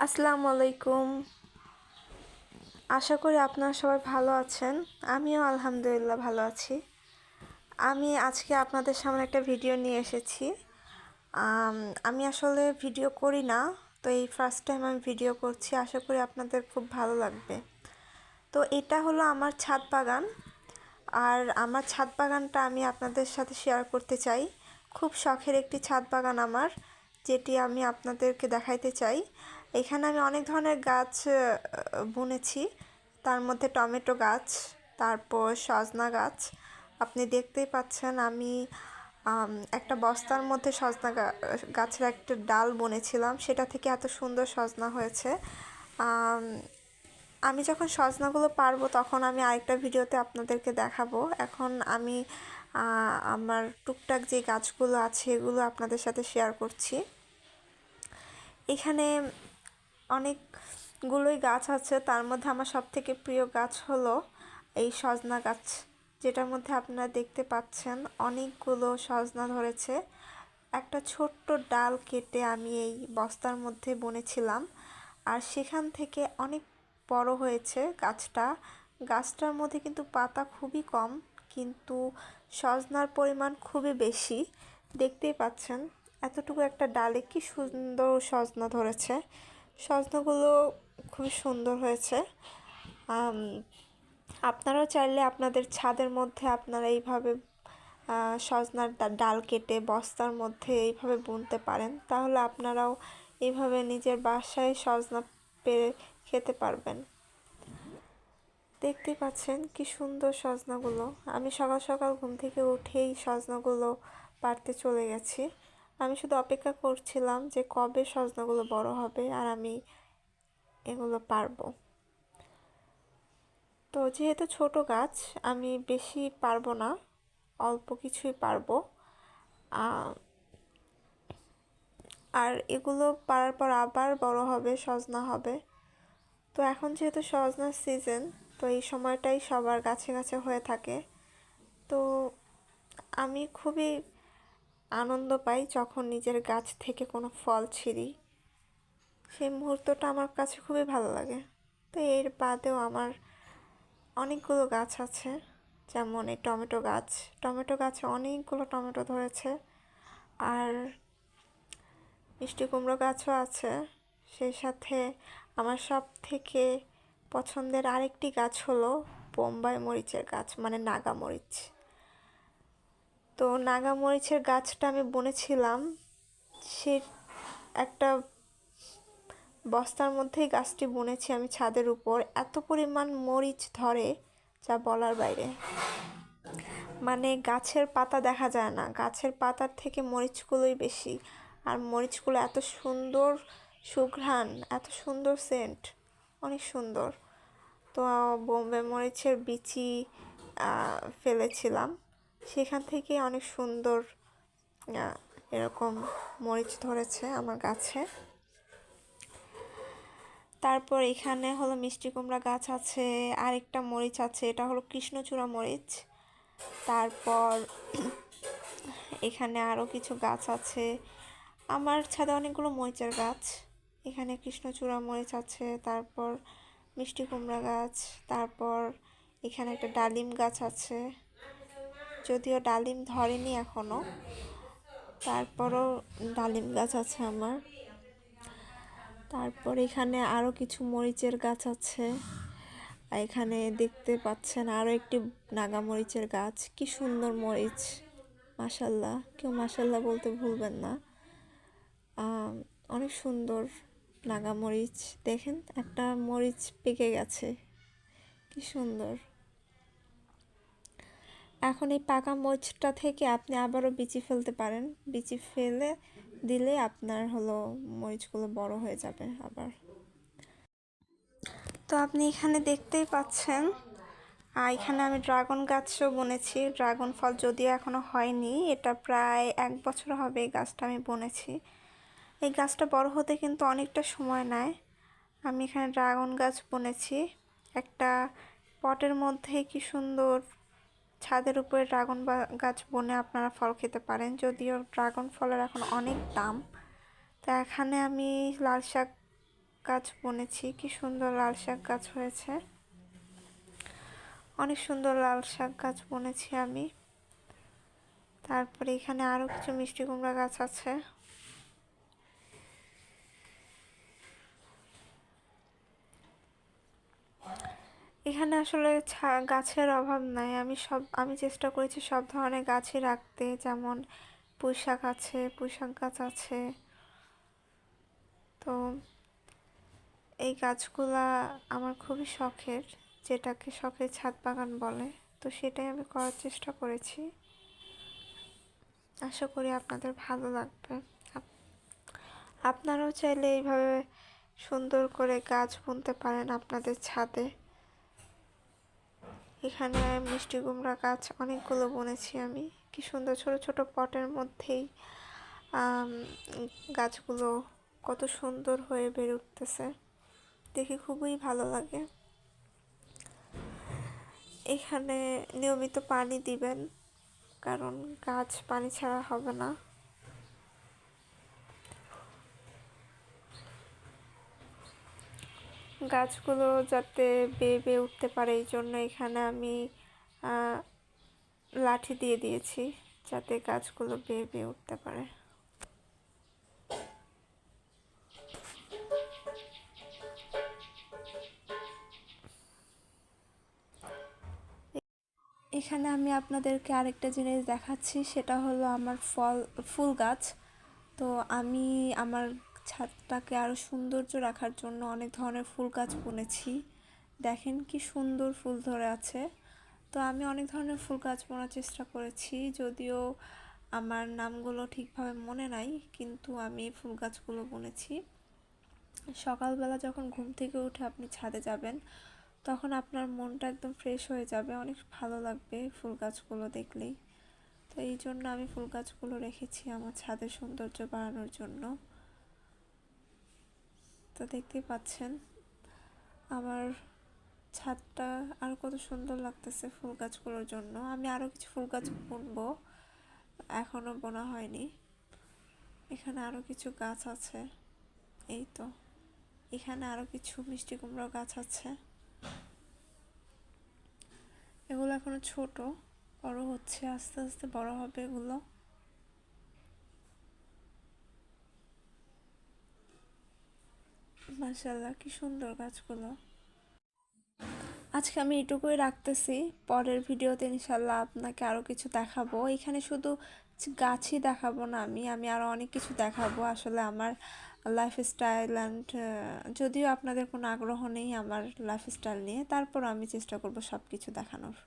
আসসালামু আলাইকুম। আশা করি আপনারা সবাই ভালো আছেন। আমিও আলহামদুলিল্লাহ ভালো আছি। আমি আজকে আপনাদের সামনে একটা ভিডিও নিয়ে এসেছি। আমি আসলে ভিডিও করি না, তো এই ফার্স্ট টাইম আমি ভিডিও করছি। আশা করি আপনাদের খুব ভালো লাগবে। তো এটা হলো আমার ছাদ বাগান, আর আমার ছাদ বাগানটা আমি আপনাদের সাথে শেয়ার করতে চাই। খুব শখের একটি ছাদ বাগান আমার, যেটি আমি আপনাদেরকে দেখাইতে চাই। এখানে আমি অনেক ধরনের গাছ বুনেছি, তার মধ্যে টমেটো গাছ, তারপর সজনা গাছ। আপনি দেখতেই পাচ্ছেন আমি একটা বস্তার মধ্যে সজনা গাছের একটা ডাল বুনেছিলাম, সেটা থেকে এত সুন্দর সজনা হয়েছে। আমি যখন সজনাগুলো পারবো তখন আমি আরেকটা ভিডিওতে আপনাদেরকে দেখাবো। এখন আমি আমার টুকটাক যে গাছগুলো আছে এগুলো আপনাদের সাথে শেয়ার করছি। এখানে অনেকগুলোই গাছ আছে, তার মধ্যে আমার সবথেকে প্রিয় গাছ হলো এই সজনা গাছ, যেটার মধ্যে আপনারা দেখতে পাচ্ছেন অনেকগুলো সজনা ধরেছে। একটা ছোট্ট ডাল কেটে আমি এই বস্তার মধ্যে বুনেছিলাম, আর সেখান থেকে অনেক বড় হয়েছে গাছটা। গাছটার মধ্যে কিন্তু পাতা খুবই কম, কিন্তু সজনার পরিমাণ খুবই বেশি। দেখতেই পাচ্ছেন এতটুকু একটা ডালে কি সুন্দর সজনা ধরেছে। সজনাগুলো খুবই সুন্দর হয়েছে। আপনারাও চাইলে আপনাদের ছাদের মধ্যে আপনারা এইভাবে সজনার ডাল কেটে বস্তার মধ্যে এইভাবে বুনতে পারেন, তাহলে আপনারাও এইভাবে নিজের বাসায় সজনা পেড়ে খেতে পারবেন। দেখতেই পাচ্ছেন কি সুন্দর সজনাগুলো। আমি সকাল সকাল ঘুম থেকে উঠেই সজনাগুলো পাড়তে চলে গেছি। আমি শুধু অপেক্ষা করছিলাম যে কবে সজনাগুলো বড় হবে আর আমি এগুলো পারবো। তো যেহেতু ছোট গাছ, আমি বেশি পারবো না, অল্প কিছুই পারবো। আর এগুলো পারার পর আবার বড় হবে, সজনা হবে। তো এখন যেহেতু সজনার সিজন, তো এই সময়টাই সবার গাছে গাছে হয়ে থাকে। তো আমি খুবই আনন্দ পাই যখন নিজের গাছ থেকে কোনো ফল ছিঁড়ি, সেই মুহূর্তটা আমার কাছে খুবই ভালো লাগে। তো এর বাদেও আমার অনেকগুলো গাছ আছে, যেমন এই টমেটো গাছ। টমেটো গাছে অনেকগুলো টমেটো ধরেছে, আর মিষ্টি কুমড়ো গাছও আছে। সেই সাথে আমার সব থেকে পছন্দের আরেকটি গাছ হলো বোম্বাই মরিচের গাছ, মানে নাগা মরিচ। তো নাগা মরিচের গাছটা আমি বুনেছিলাম, সে একটা বস্তার মধ্যেই গাছটি বুনেছি আমি ছাদের উপর। এত পরিমাণ মরিচ ধরে যা বলার বাইরে। মানে গাছের পাতা দেখা যায় না, গাছের পাতার থেকে মরিচগুলোই বেশি। আর মরিচগুলো এত সুন্দর সুঘ্রাণ, এত সুন্দর সেন্ট, অনেক সুন্দর। তো বোম্বে মরিচের বিচি ফেলেছিলাম, সেখান থেকে অনেক সুন্দর এরকম মরিচ ধরেছে আমার গাছে। তারপর এখানে হলো মিষ্টি কুমড়া গাছ আছে, আরেকটা মরিচ আছে, এটা হলো কৃষ্ণচূড়া মরিচ। তারপর এখানে আরও কিছু গাছ আছে। আমার ছাদে অনেকগুলো মরিচের গাছ। এখানে কৃষ্ণচূড়া মরিচ আছে, তারপর মিষ্টি কুমড়া গাছ, তারপর এখানে একটা ডালিম গাছ আছে, যদিও ডালিম ধরেনি এখনো, তারপরও ডালিম গাছ আছে আমার। তারপর এখানে আরও কিছু মরিচের গাছ আছে। এখানে দেখতে পাচ্ছেন আরও একটি নাগা মরিচের গাছ। কি সুন্দর মরিচ, মাশাল্লাহ, কেউ মাশাল্লাহ বলতে ভুলবেন না। অনেক সুন্দর নাগা মরিচ। দেখেন একটা মরিচ পেকে গেছে, কি সুন্দর। এখন এই পাকা মরিচটা থেকে আপনি আবারও বিচি ফেলতে পারেন, বিচি ফেলে দিলে আপনার হলো মরিচগুলো বড় হয়ে যাবে আবার। তো আপনি এখানে দেখতেই পাচ্ছেন, এখানে আমি ড্রাগন গাছও বুনেছি। ড্রাগন ফল যদিও এখনো হয়নি, এটা প্রায় 1 বছর হবে এই গাছটা আমি বুনেছি। এই গাছটা বড় হতে কিন্তু অনেকটা সময় নেয়। আমি এখানে ড্রাগন গাছ বুনেছি একটা পটের মধ্যে। কি সুন্দর, ছাদের উপরে ড্রাগন গাছ বনে আপনারা ফল খেতে পারেন, যদিও ড্রাগন ফলের এখন অনেক দাম। তো এখানে আমি লাল শাক গাছ বুনেছি। কি সুন্দর লাল শাক গাছ হয়েছে, অনেক সুন্দর লাল শাক গাছ বুনেছি আমি। তারপরে এখানে আরও কিছু মিষ্টি কুমড়া গাছ আছে। এখানে আসলে গাছের অভাব নাই। আমি চেষ্টা করেছি সব ধরনের গাছই রাখতে, যেমন পুঁইশাক আছে, পুঁইশাক গাছ আছে। তো এই গাছগুলা আমার খুবই শখের, যেটাকে শখের ছাদ বাগান বলে। তো সেটাই আমি করার চেষ্টা করেছি। আশা করি আপনাদের ভালো লাগবে। আপনারাও চাইলে এইভাবে সুন্দর করে গাছ বুনতে পারেন আপনাদের ছাদে। এখানে মিষ্টি কুমড়া গাছ অনেকগুলো বুনেছি আমি। কি সুন্দর ছোট ছোট পটের মধ্যেই গাছগুলো কত সুন্দর হয়ে বেড়ে উঠতেছে, দেখে খুবই ভালো লাগে। এখানে নিয়মিত পানি দিবেন, কারণ গাছ পানি ছাড়া হবে না। গাছগুলো যাতে বেয়ে বেয়ে উঠতে পারে, এই জন্য এখানে আমি লাঠি দিয়ে দিয়েছি, যাতে গাছগুলো বেয়ে বেয়ে উঠতে পারে। এখানে আমি আপনাদেরকে আরেকটা জিনিস দেখাচ্ছি, সেটা হলো আমার ফুল গাছ। তো আমি আমার ছাদটাকে আরও সৌন্দর্য রাখার জন্য অনেক ধরনের ফুল গাছ বুনেছি। দেখেন কি সুন্দর ফুল ধরে আছে। তো আমি অনেক ধরনের ফুল গাছ বোনার চেষ্টা করেছি, যদিও আমার নামগুলো ঠিকভাবে মনে নাই, কিন্তু আমি ফুল গাছগুলো বুনেছি। সকালবেলা যখন ঘুম থেকে উঠে আপনি ছাদে যাবেন, তখন আপনার মনটা একদম ফ্রেশ হয়ে যাবে, অনেক ভালো লাগবে ফুল গাছগুলো দেখলেই। তো এই জন্য আমি ফুল গাছগুলো রেখেছি আমার ছাদের সৌন্দর্য বাড়ানোর জন্য। তো দেখতেই পাচ্ছেন আমার ছাদটা আর কত সুন্দর লাগতেছে ফুল গাছগুলোর জন্য। আমি আরও কিছু ফুল গাছ বুনবো, এখনও বোনা হয়নি। এখানে আরও কিছু গাছ আছে, এই তো এখানে আরও কিছু মিষ্টি কুমড়া গাছ আছে। এগুলো এখনো ছোট, বড় হচ্ছে, আস্তে আস্তে বড় হবে এগুলো। মাশাআল্লাহ, কি সুন্দর গাছগুলো। আজকে আমি এটুকুই রাখতেছি, পরের ভিডিওতে ইনশাল্লাহ আপনাকে আরও কিছু দেখাবো। এখানে শুধু গাছই দেখাবো না, আমি আরও অনেক কিছু দেখাবো। আসলে আমার লাইফস্টাইল অ্যান্ড যদিও আপনাদের কোনো আগ্রহ নেই আমার লাইফস্টাইল নিয়ে, তারপর আমি চেষ্টা করব সব কিছু দেখানোর।